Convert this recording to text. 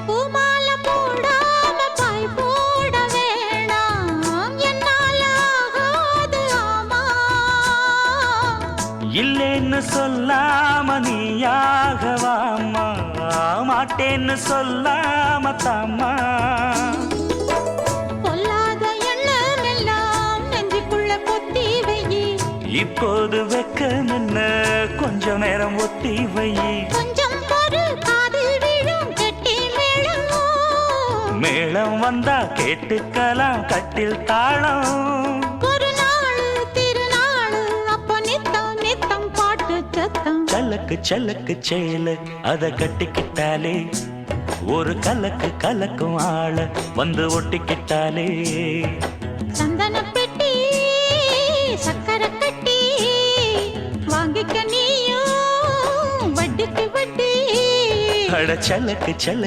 பூமால போடாம பாய் போட வேணாம் என்னால ஆகாது ஆமா இல்லேன்னு சொல்லாம நீயாகவாமா மாட்டேன்னு சொல்லாம தாமா பொல்லாத எண்ணம் எல்லாம் நெஞ்சுக்குள்ள கொத்தி வையி இப்போது வெக்க நின்ன கொஞ்ச நேரம் ஒத்தி வை கொஞ்சம் பொறு காதில் விழும் கெட்டி மேளம் மேளம் வந்தா கேட்டுக்கலாம் கட்டில் தாளம் ஒரு நாள் திருநாள் அப்ப நித்தம் நித்தம் பாட்டு சத்தம் சலக்கு சலக்கு சேல அத கட்டிக்கிட்டாலே ஒரு கலக்கு கலக்கும் ஆள வந்து ஒட்டிக்கிட்டாலே சந்தன பெட்டி சக்கரை கட்டி வாங்கிக்க நீயும் வட்டிக்கு வட்டி அட சலக்கு சலக்கு